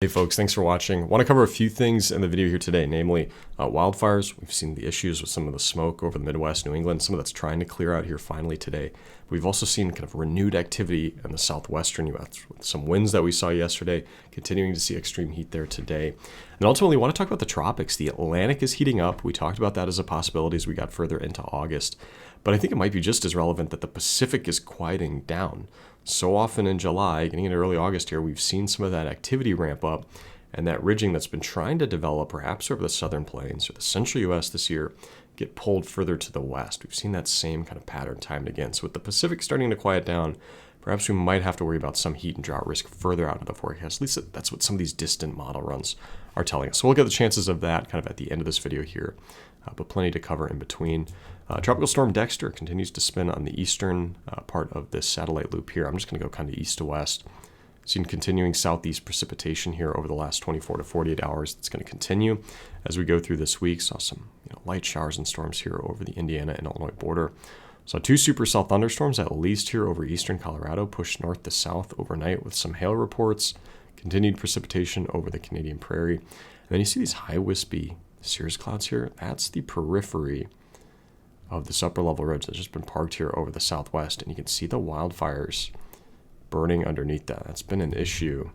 Hey folks, thanks for watching. I want to cover a few things in the video here today, namely wildfires. We've seen the issues with some of the smoke over the Midwest, New England, some of that's trying to clear out here finally today. We've also seen kind of renewed activity in the southwestern U.S. with some winds that we saw yesterday, continuing to see extreme heat there today. And ultimately, we want to talk about the tropics. The Atlantic is heating up. We talked about that as a possibility as we got further into August. But I think it might be just as relevant that the Pacific is quieting down. So often in July, getting into early August here, we've seen some of that activity ramp up, and that ridging that's been trying to develop perhaps over the southern plains or the central U.S. this year get pulled further to the west. We've seen that same kind of pattern time and again. So with the Pacific starting to quiet down, perhaps we might have to worry about some heat and drought risk further out of the forecast. At least that's what some of these distant model runs are telling us. So we'll get the chances of that kind of at the end of this video here, but plenty to cover in between. Tropical Storm Dexter continues to spin on the eastern part of this satellite loop here. I'm just going to go kind of east to west. Seen continuing southeast precipitation here over the last 24 to 48 hours. It's going to continue as we go through this week. Saw some light showers and storms here over the Indiana and Illinois border. Saw two supercell thunderstorms at least here over eastern Colorado, pushed north to south overnight with some hail reports. Continued precipitation over the Canadian prairie. And then you see these high wispy cirrus clouds here. That's the periphery of this upper level ridge that's just been parked here over the southwest, and you can see the wildfires burning underneath that. That's been an issue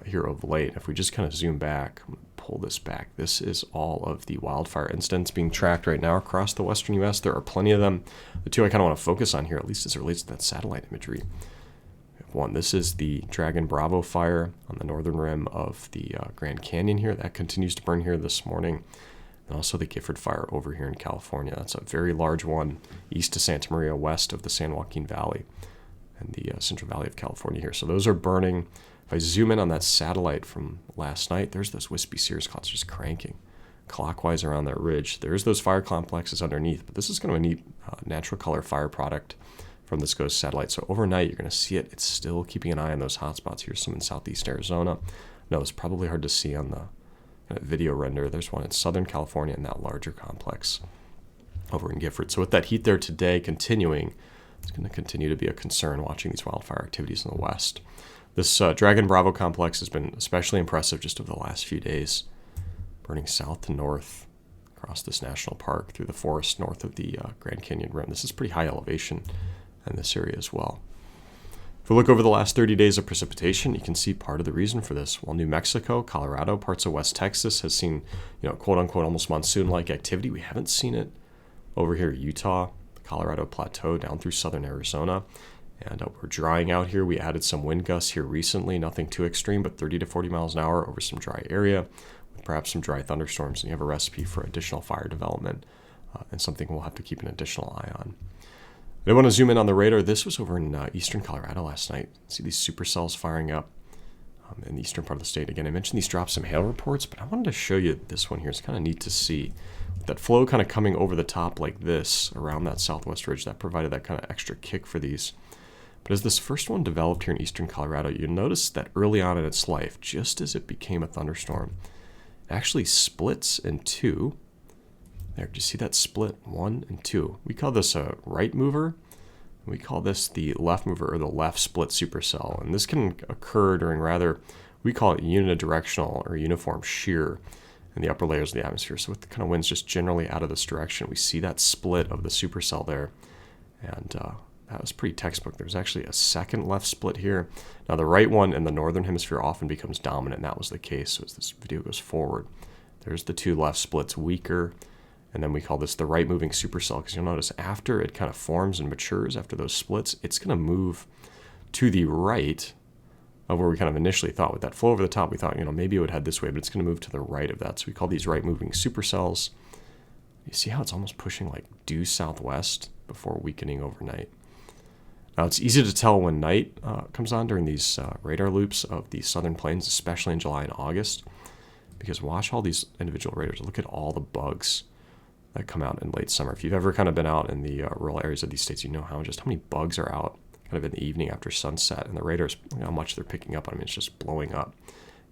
here of late. If we just kind of zoom back, I'm going to pull this back. This is all of the wildfire incidents being tracked right now across the western U.S. There are plenty of them. The two I kind of want to focus on here, at least as it relates to that satellite imagery. We have one. This is the Dragon Bravo fire on the northern rim of the Grand Canyon here. That continues to burn here this morning. And also the Gifford Fire over here in California. That's a very large one east of Santa Maria, west of the San Joaquin Valley and the Central Valley of California here. So those are burning. If I zoom in on that satellite from last night, there's those wispy cirrus clouds just cranking clockwise around that ridge. There's those fire complexes underneath, but this is kind of a neat natural color fire product from this ghost satellite. So overnight, you're going to see it. It's still keeping an eye on those hot spots here, some in southeast Arizona. No, it's probably hard to see on the video render. There's one in Southern California in that larger complex over in Gifford. So with that heat there today continuing, it's going to continue to be a concern watching these wildfire activities in the west. This Dragon Bravo complex has been especially impressive just over the last few days, burning south to north across this national park through the forest north of the Grand Canyon rim. This is pretty high elevation in this area as well. If we look over the last 30 days of precipitation, you can see part of the reason for this. While New Mexico, Colorado, parts of West Texas has seen, quote unquote, almost monsoon-like activity, we haven't seen it over here in Utah, the Colorado Plateau, down through southern Arizona. And we're drying out here. We added some wind gusts here recently, nothing too extreme, but 30 to 40 miles an hour over some dry area, with perhaps some dry thunderstorms. And you have a recipe for additional fire development and something we'll have to keep an additional eye on. I want to zoom in on the radar. This was over in eastern Colorado last night. See these supercells firing up in the eastern part of the state. Again, I mentioned these drops some hail reports, but I wanted to show you this one here. It's kind of neat to see. That flow kind of coming over the top like this around that southwest ridge, that provided that kind of extra kick for these. But as this first one developed here in eastern Colorado, you notice that early on in its life, just as it became a thunderstorm, it actually splits in two. There, do you see that split? 1 and 2. We call this a right mover. We call this the left mover or the left split supercell. And this can occur during we call it unidirectional or uniform shear in the upper layers of the atmosphere. So with the kind of winds just generally out of this direction, we see that split of the supercell there. And that was pretty textbook. There's actually a second left split here. Now the right one in the northern hemisphere often becomes dominant, and that was the case. So as this video goes forward, there's the two left splits, weaker. And then we call this the right moving supercell, because you'll notice after it kind of forms and matures, after those splits, it's going to move to the right of where we kind of initially thought. With that flow over the top, we thought, maybe it would head this way, but it's going to move to the right of that. So we call these right moving supercells. You see how it's almost pushing like due southwest before weakening overnight. Now it's easy to tell when night comes on during these radar loops of the southern plains, especially in July and August, because watch all these individual radars. Look at all the bugs that come out in late summer. If you've ever kind of been out in the rural areas of these states, you know how many bugs are out kind of in the evening after sunset, and the radars, how much they're picking up on. I mean, it's just blowing up.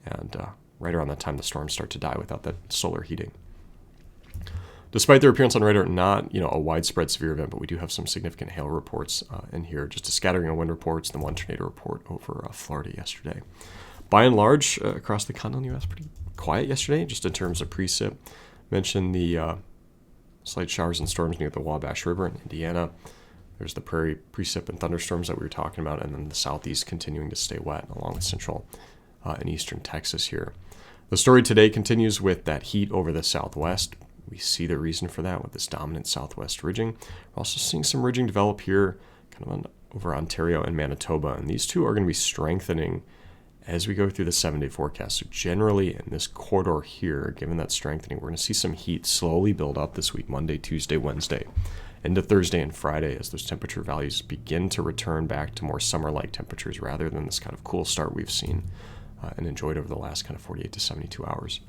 And right around that time, the storms start to die without that solar heating. Despite their appearance on radar, not a widespread severe event, but we do have some significant hail reports in here. Just a scattering of wind reports, and one tornado report over Florida yesterday. by and large, across the continental U.S., pretty quiet yesterday, just in terms of precip. Mentioned the slight showers and storms near the Wabash River in Indiana. There's the prairie precip and thunderstorms that we were talking about, and then the southeast continuing to stay wet along with central and eastern Texas here. The story today continues with that heat over the southwest. We see the reason for that with this dominant southwest ridging. We're also seeing some ridging develop here kind of over Ontario and Manitoba, and these two are going to be strengthening as we go through the 7-day forecast. So generally in this corridor here, given that strengthening, we're going to see some heat slowly build up this week, Monday, Tuesday, Wednesday, into Thursday and Friday as those temperature values begin to return back to more summer-like temperatures rather than this kind of cool start we've seen and enjoyed over the last kind of 48 to 72 hours.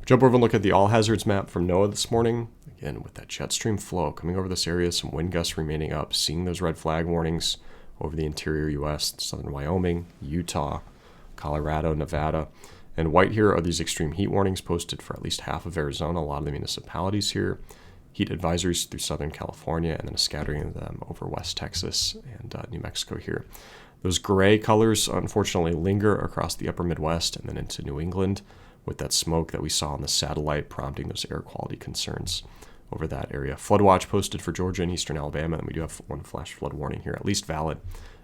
Jump over and look at the all hazards map from NOAA this morning. Again, with that jet stream flow coming over this area, some wind gusts remaining up, seeing those red flag warnings over the interior U.S., southern Wyoming, Utah, Colorado, Nevada. And white here are these extreme heat warnings posted for at least half of Arizona, a lot of the municipalities here. Heat advisories through southern California, and then a scattering of them over West Texas and New Mexico here. Those gray colors, unfortunately, linger across the upper Midwest and then into New England with that smoke that we saw on the satellite prompting those air quality concerns over that area. Flood watch posted for Georgia and eastern Alabama, and we do have one flash flood warning here, at least valid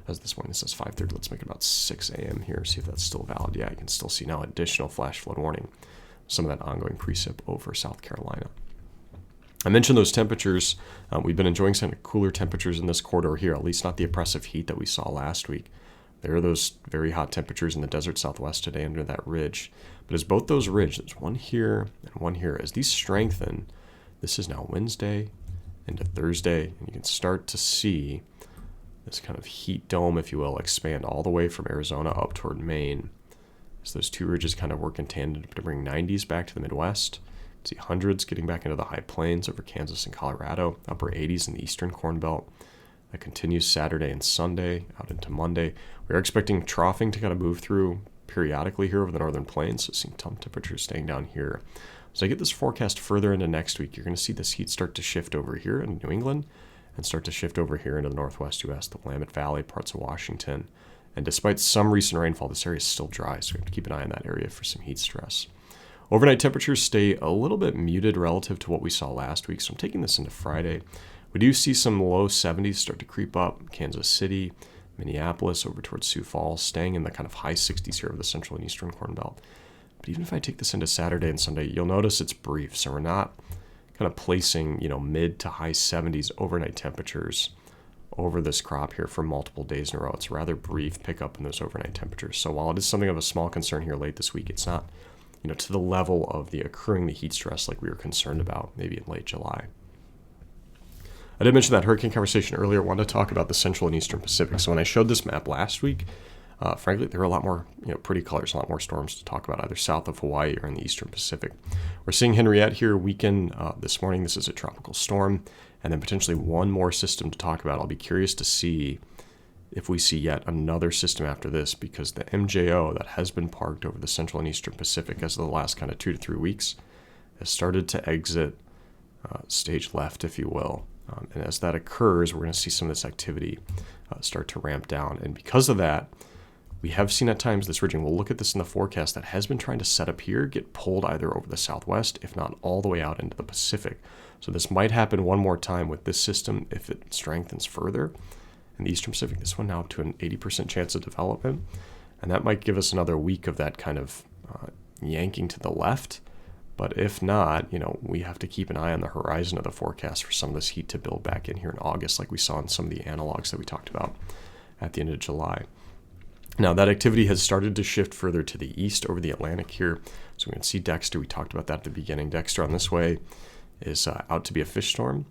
as this morning. This says 5:30. Let's make it about 6 a.m. here, see if that's still valid. Yeah, you can still see now additional flash flood warning. Some of that ongoing precip over South Carolina. I mentioned those temperatures. We've been enjoying some cooler temperatures in this corridor here, at least not the oppressive heat that we saw last week. There are those very hot temperatures in the desert southwest today under that ridge. But as both those ridges, there's one here and one here, as these strengthen, this is now Wednesday into Thursday, and you can start to see this kind of heat dome, if you will, expand all the way from Arizona up toward Maine. As those two ridges kind of work in tandem to bring 90s back to the Midwest. See hundreds getting back into the high plains over Kansas and Colorado, upper 80s in the eastern Corn Belt. That continues Saturday and Sunday out into Monday. We're expecting troughing to kind of move through periodically here over the northern plains, so seeing temperatures staying down here. So I get this forecast further into next week, you're going to see this heat start to shift over here in New England and start to shift over here into the northwest U.S., the Willamette Valley, parts of Washington. And despite some recent rainfall, this area is still dry, so we have to keep an eye on that area for some heat stress. Overnight temperatures stay a little bit muted relative to what we saw last week, so I'm taking this into Friday. We do see some low 70s start to creep up. Kansas City, Minneapolis, over towards Sioux Falls, staying in the kind of high 60s here over the central and eastern Corn Belt. But even if I take this into Saturday and Sunday, you'll notice it's brief, so we're not kind of placing, mid to high 70s overnight temperatures over this crop here for multiple days in a row. It's a rather brief pickup in those overnight temperatures. So while it is something of a small concern here late this week, it's not to the level of the heat stress like we were concerned about maybe in late July. I did mention that hurricane conversation earlier. I wanted to talk about the central and eastern Pacific. So when I showed this map last week, frankly, there were a lot more pretty colors, a lot more storms to talk about either south of Hawaii or in the eastern Pacific. We're seeing Henriette here weaken this morning. This is a tropical storm, and then potentially one more system to talk about. I'll be curious to see if we see yet another system after this, because the MJO that has been parked over the central and eastern Pacific as of the last kind of 2 to 3 weeks has started to exit stage left, if you will. And as that occurs, we're going to see some of this activity start to ramp down. And because of that, we have seen at times this ridging. We'll look at this in the forecast that has been trying to set up here, get pulled either over the southwest, if not all the way out into the Pacific. So this might happen one more time with this system if it strengthens further. In the eastern Pacific, this one now up to an 80% chance of development. And that might give us another week of that kind of yanking to the left. But if not, we have to keep an eye on the horizon of the forecast for some of this heat to build back in here in August, like we saw in some of the analogs that we talked about at the end of July. Now, that activity has started to shift further to the east over the Atlantic here. So we can see Dexter. We talked about that at the beginning. Dexter on this way is out to be a fish storm.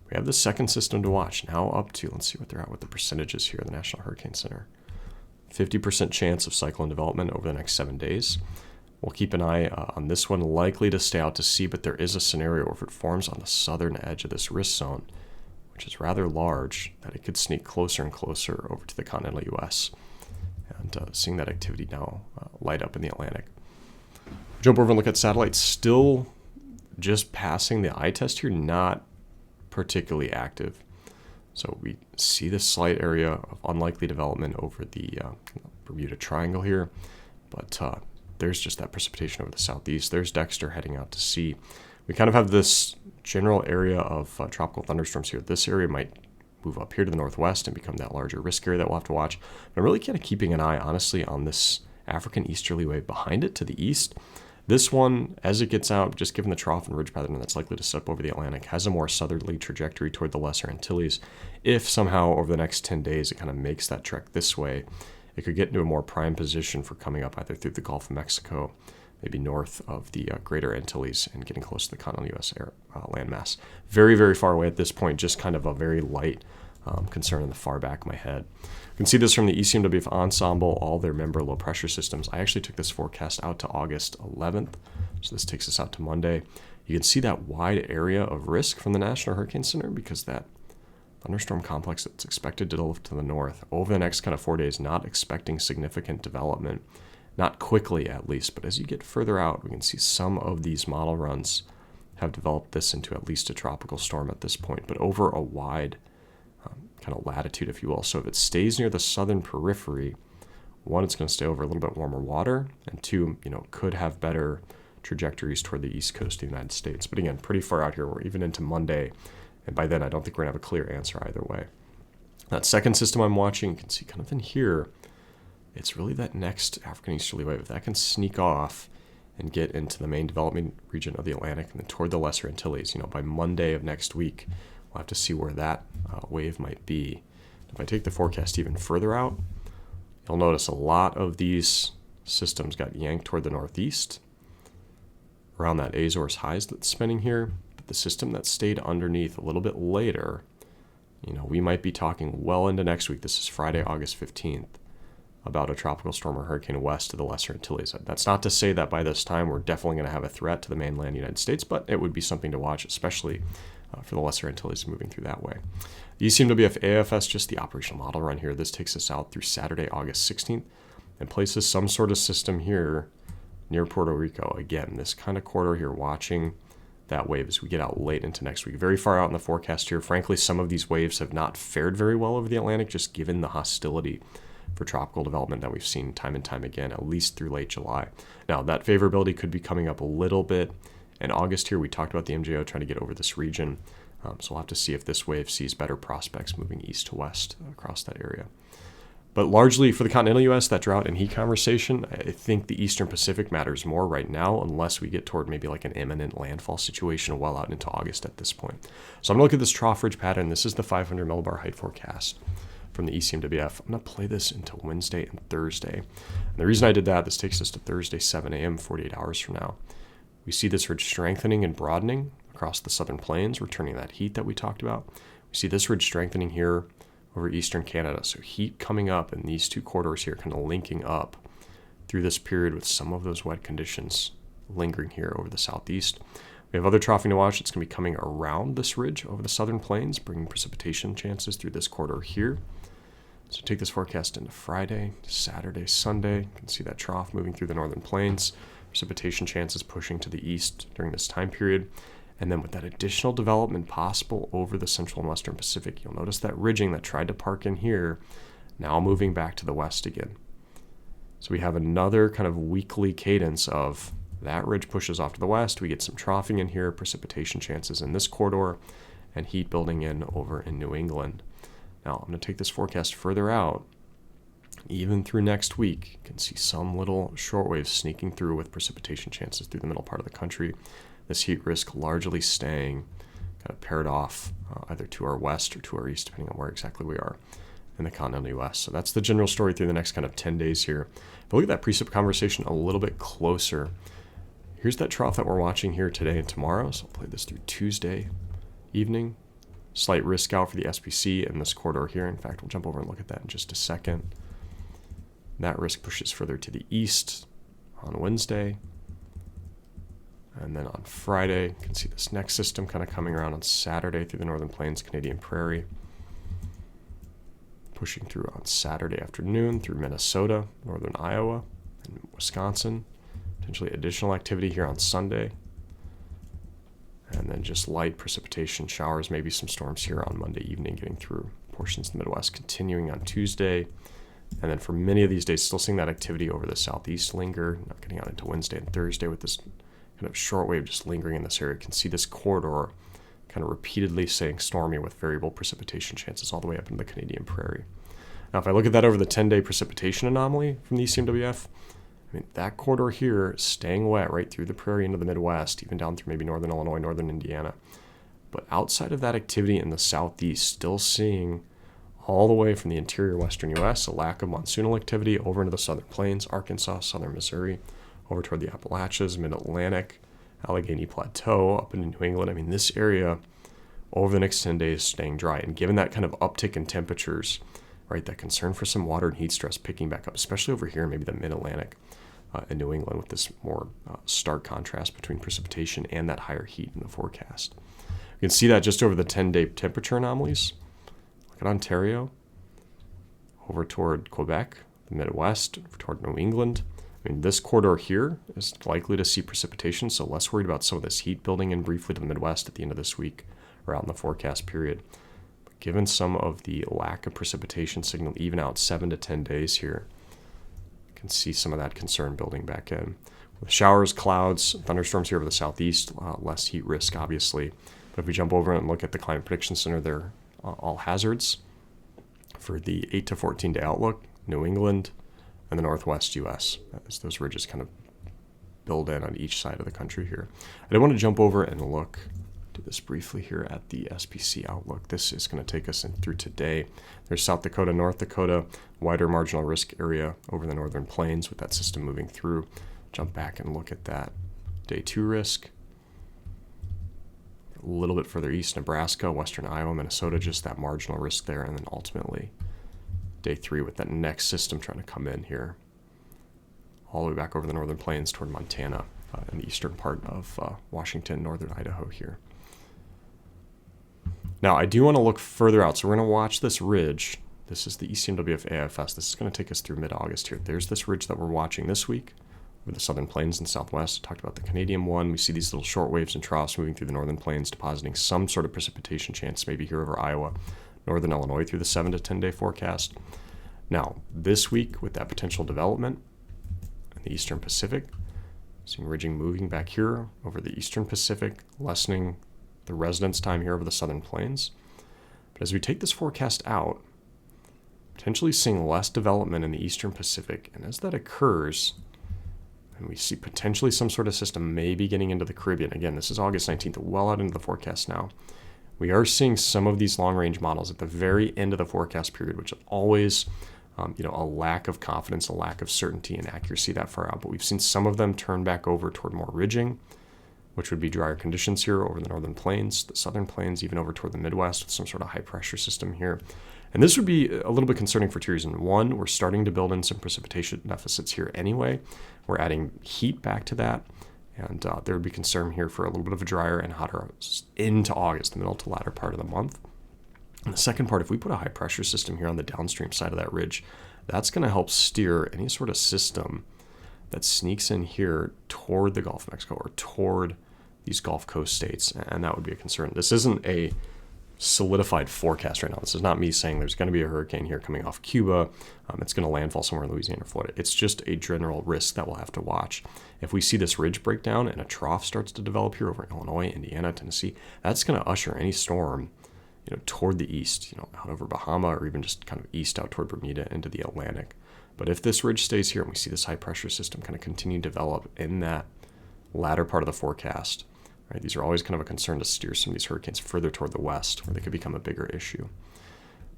We have the second system to watch, now up to, let's see what they're at with the percentages here at the National Hurricane Center. 50% chance of cyclone development over the next 7 days. We'll keep an eye on this one, likely to stay out to sea, but there is a scenario where if it forms on the southern edge of this risk zone, which is rather large, that it could sneak closer and closer over to the continental U.S. And seeing that activity now light up in the Atlantic. Jump over and look at satellites, still just passing the eye test here, not particularly active. So we see this slight area of unlikely development over the Bermuda Triangle here. But there's just that precipitation over the southeast. There's Dexter heading out to sea. We kind of have this general area of tropical thunderstorms here. This area might move up here to the northwest and become that larger risk area that we'll have to watch. But I'm really kind of keeping an eye, honestly, on this African easterly wave behind it to the east. This one, as it gets out, just given the trough and ridge pattern that's likely to set up over the Atlantic, has a more southerly trajectory toward the Lesser Antilles. If somehow over the next 10 days it kind of makes that trek this way, it could get into a more prime position for coming up either through the Gulf of Mexico, maybe north of the Greater Antilles, and getting close to the continental U.S. landmass. Very, very far away at this point, just kind of a very light concern in the far back of my head. You can see this from the ECMWF ensemble, all their member low pressure systems. I actually took this forecast out to August 11th, so this takes us out to Monday. You can see that wide area of risk from the National Hurricane Center because that thunderstorm complex that's expected to lift to the north over the next kind of 4 days, not expecting significant development, not quickly at least, but as you get further out, we can see some of these model runs have developed this into at least a tropical storm at this point, but over a wide kind of latitude, if you will. So if it stays near the southern periphery, one, it's going to stay over a little bit warmer water, and two, could have better trajectories toward the east coast of the United States. But again, pretty far out here. We're even into Monday, and by then I don't think we're going to have a clear answer either way. That second system I'm watching, you can see kind of in here, it's really that next African easterly wave. If that can sneak off and get into the main development region of the Atlantic and then toward the Lesser Antilles, by Monday of next week, we'll have to see where that wave might be. If I take the forecast even further out, you'll notice a lot of these systems got yanked toward the northeast around that Azores highs that's spinning here. But the system that stayed underneath a little bit later, we might be talking well into next week. This is Friday, August 15th, about a tropical storm or hurricane west of the Lesser Antilles. That's not to say that by this time we're definitely going to have a threat to the mainland United States, but it would be something to watch, especially for the Lesser Antilles moving through that way. The ECMWF AFS, just the operational model run here. This takes us out through Saturday, August 16th, and places some sort of system here near Puerto Rico. Again, this kind of corridor here, watching that wave as we get out late into next week. Very far out in the forecast here. Frankly, some of these waves have not fared very well over the Atlantic, just given the hostility for tropical development that we've seen time and time again, at least through late July. Now, that favorability could be coming up a little bit in August here. We talked about the MJO trying to get over this region, so we'll have to see if this wave sees better prospects moving east to west across that area. But largely for the continental U.S., that drought and heat conversation, I think the Eastern Pacific matters more right now, unless we get toward maybe like an imminent landfall situation well out into August at this point. So I'm going to look at this trough ridge pattern. This is the 500 millibar height forecast from the ECMWF. I'm going to play this until Wednesday and Thursday. And the reason I did that, this takes us to Thursday, 7 a.m., 48 hours from now. We see this ridge strengthening and broadening across the southern plains, returning that heat that we talked about. We see this ridge strengthening here over eastern Canada. So heat coming up in these two corridors here, kind of linking up through this period with some of those wet conditions lingering here over the southeast. We have other troughing to watch. It's going to be coming around this ridge over the southern plains, bringing precipitation chances through this corridor here. So take this forecast into Friday, Saturday, Sunday. You can see that trough moving through the northern plains. Precipitation chances pushing to the east during this time period. And then with that additional development possible over the central and western Pacific, you'll notice that ridging that tried to park in here, now moving back to the west again. So we have another kind of weekly cadence of that ridge pushes off to the west. We get some troughing in here, precipitation chances in this corridor, and heat building in over in New England. Now, I'm going to take this forecast further out. Even through next week, you can see some little shortwaves sneaking through with precipitation chances through the middle part of the country. This heat risk largely staying kind of paired off either to our west or to our east, depending on where exactly we are in the continental U.S. So that's the general story through the next kind of 10 days here. But look at that precip conversation a little bit closer. Here's that trough that we're watching here today and tomorrow. So I'll play this through Tuesday evening. Slight risk out for the SPC in this corridor here. In fact, we'll jump over and look at that in just a second. That risk pushes further to the east on Wednesday. And then on Friday, you can see this next system kind of coming around on Saturday through the northern plains, Canadian Prairie. Pushing through on Saturday afternoon through Minnesota, northern Iowa, and Wisconsin. Potentially additional activity here on Sunday. And then just light precipitation showers, maybe some storms here on Monday evening, getting through portions of the Midwest, continuing on Tuesday. And then for many of these days, still seeing that activity over the southeast linger, not getting out into Wednesday and Thursday with this kind of short wave just lingering in this area. You can see this corridor kind of repeatedly staying stormy with variable precipitation chances all the way up into the Canadian prairie. Now, if I look at that over the 10-day precipitation anomaly from the ECMWF, I mean, that corridor here is staying wet right through the prairie into the Midwest, even down through maybe northern Illinois, northern Indiana. But outside of that activity in the southeast, still seeing all the way from the interior western U.S., a lack of monsoonal activity over into the southern plains, Arkansas, southern Missouri, over toward the Appalachians, mid-Atlantic, Allegheny Plateau, up into New England. I mean, this area over the next 10 days staying dry. And given that kind of uptick in temperatures, right, that concern for some water and heat stress picking back up, especially over here, maybe the mid-Atlantic and New England with this more stark contrast between precipitation and that higher heat in the forecast. You can see that just over the 10-day temperature anomalies. Look at Ontario, over toward Quebec, the Midwest, over toward New England. I mean, this corridor here is likely to see precipitation, so less worried about some of this heat building in briefly to the Midwest at the end of this week or out in the forecast period. But given some of the lack of precipitation signal, even out 7 to 10 days here, you can see some of that concern building back in. With showers, clouds, thunderstorms here over the southeast, less heat risk, obviously. But if we jump over and look at the Climate Prediction Center, they're all hazards for the 8 to 14 day outlook, New England, and the Northwest U.S. as those ridges kind of build in on each side of the country here. I did want to jump over and look, do this briefly here at the SPC outlook. This is going to take us in through today. There's South Dakota, North Dakota, wider marginal risk area over the northern plains with that system moving through. Jump back and look at that day 2 risk. A little bit further east, Nebraska, western Iowa, Minnesota, just that marginal risk there, and then ultimately day 3 with that next system trying to come in here all the way back over the northern plains toward Montana and the eastern part of Washington, northern Idaho here. Now, I do want to look further out, so we're going to watch this ridge. This is the ECMWF AFS. This is going to take us through mid-August here. There's this ridge that we're watching this week over the southern plains and southwest. I talked about the Canadian one. We see these little short waves and troughs moving through the northern plains, depositing some sort of precipitation chance, maybe here over Iowa, northern Illinois through the 7 to 10 day forecast. Now, this week with that potential development in the eastern Pacific, seeing ridging moving back here over the eastern Pacific, lessening the residence time here over the southern plains. But as we take this forecast out, potentially seeing less development in the eastern Pacific, and as that occurs, and we see potentially some sort of system maybe getting into the Caribbean. Again, this is August 19th, well out into the forecast now. We are seeing some of these long-range models at the very end of the forecast period, which is always a lack of confidence, a lack of certainty and accuracy that far out. But we've seen some of them turn back over toward more ridging, which would be drier conditions here over the northern plains, the southern plains, even over toward the Midwest with some sort of high-pressure system here. And this would be a little bit concerning for two reasons. One, we're starting to build in some precipitation deficits here anyway. We're adding heat back to that, and there would be concern here for a little bit of a drier and hotter into August, the middle to latter part of the month. And the second part, if we put a high-pressure system here on the downstream side of that ridge, that's going to help steer any sort of system that sneaks in here toward the Gulf of Mexico or toward these Gulf Coast states, and that would be a concern. This isn't a solidified forecast right now. This is not me saying there's going to be a hurricane here coming off Cuba. It's going to landfall somewhere in Louisiana or Florida. It's just a general risk that we'll have to watch. If we see this ridge break down and a trough starts to develop here over Illinois, Indiana, Tennessee, that's going to usher any storm toward the east, out over Bahama or even just kind of east out toward Bermuda into the Atlantic. But if this ridge stays here and we see this high pressure system kind of continue to develop in that latter part of the forecast, right, these are always kind of a concern to steer some of these hurricanes further toward the west where they could become a bigger issue.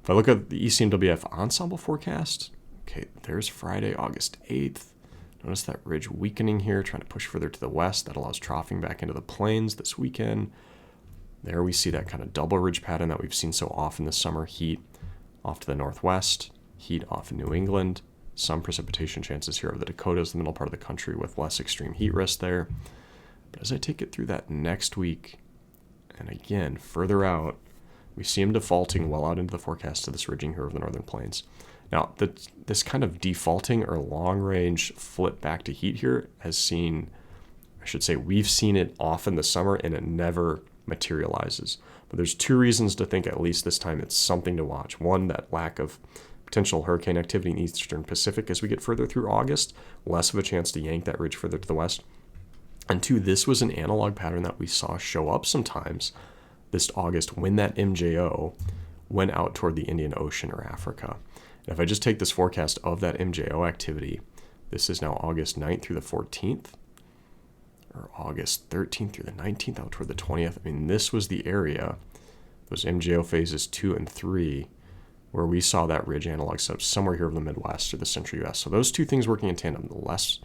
If I look at the ECMWF ensemble forecast, okay, there's Friday, August 8th. Notice that ridge weakening here, trying to push further to the west. That allows troughing back into the plains this weekend. There we see that kind of double ridge pattern that we've seen so often this summer. Heat off to the northwest, heat off in New England, some precipitation chances here over the Dakotas, the middle part of the country with less extreme heat risk there. But as I take it through that next week, and again, further out, we see them defaulting well out into the forecast to this ridging here over the northern plains. Now, this kind of defaulting or long-range flip back to heat here we've seen it often this summer, and it never materializes. But there's two reasons to think, at least this time, it's something to watch. One, that lack of potential hurricane activity in the eastern Pacific as we get further through August, less of a chance to yank that ridge further to the west. And two, this was an analog pattern that we saw show up sometimes this August when that MJO went out toward the Indian Ocean or Africa. And if I just take this forecast of that MJO activity, this is now August 9th through the 14th, or August 13th through the 19th out toward the 20th. I mean, this was the area, those MJO phases 2 and 3, where we saw that ridge analog set up somewhere here over the Midwest or the central U.S. So those two things working in tandem, the less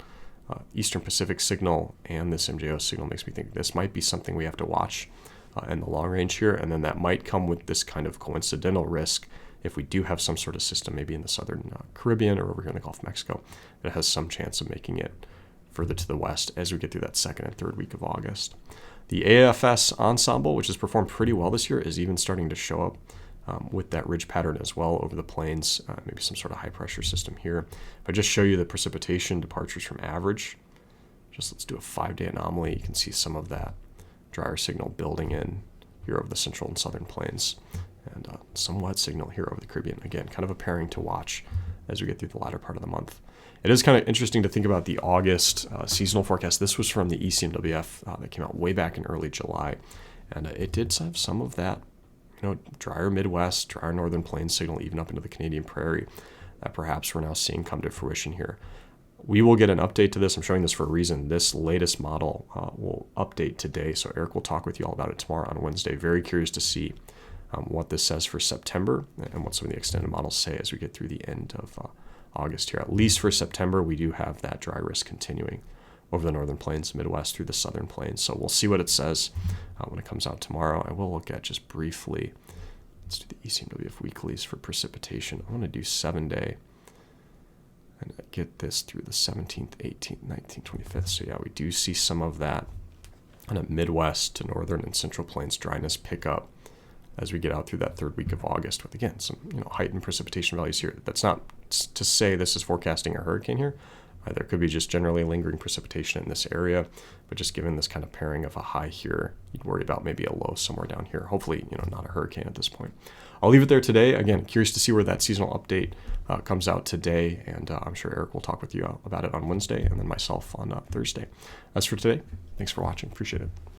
Eastern Pacific signal and this MJO signal, makes me think this might be something we have to watch in the long range here. And then that might come with this kind of coincidental risk if we do have some sort of system, maybe in the southern Caribbean or over here in the Gulf of Mexico, that has some chance of making it further to the west as we get through that second and third week of August. The AFS ensemble, which has performed pretty well this year, is even starting to show up with that ridge pattern as well over the plains, maybe some sort of high pressure system here. If I just show you the precipitation departures from average, just let's do a 5-day anomaly. You can see some of that drier signal building in here over the central and southern plains, and some wet signal here over the Caribbean. Again, kind of a pairing to watch as we get through the latter part of the month. It is kind of interesting to think about the August seasonal forecast. This was from the ECMWF that came out way back in early July, and it did have some of that drier Midwest, drier northern plains signal even up into the Canadian prairie that perhaps we're now seeing come to fruition here. We will get an update to this. I'm showing this for a reason. This latest model will update today, so Eric will talk with you all about it tomorrow on Wednesday. Very curious to see what this says for September and what some of the extended models say as we get through the end of August here. At least for September, we do have that dry risk continuing over the northern plains, Midwest through the southern plains. So we'll see what it says when it comes out tomorrow. I will look at just briefly, let's do the ECMWF weeklies for precipitation. I want to do 7-day and get this through the 17th, 18th, 19th, 25th. So yeah, we do see some of that kind of Midwest to northern and central plains dryness pick up as we get out through that third week of August with, again, some heightened precipitation values here. That's not to say this is forecasting a hurricane here. There could be just generally lingering precipitation in this area, but just given this kind of pairing of a high here, you'd worry about maybe a low somewhere down here. Hopefully, not a hurricane at this point. I'll leave it there today. Again, curious to see where that seasonal update comes out today, and I'm sure Eric will talk with you about it on Wednesday, and then myself on Thursday. As for today, thanks for watching. Appreciate it.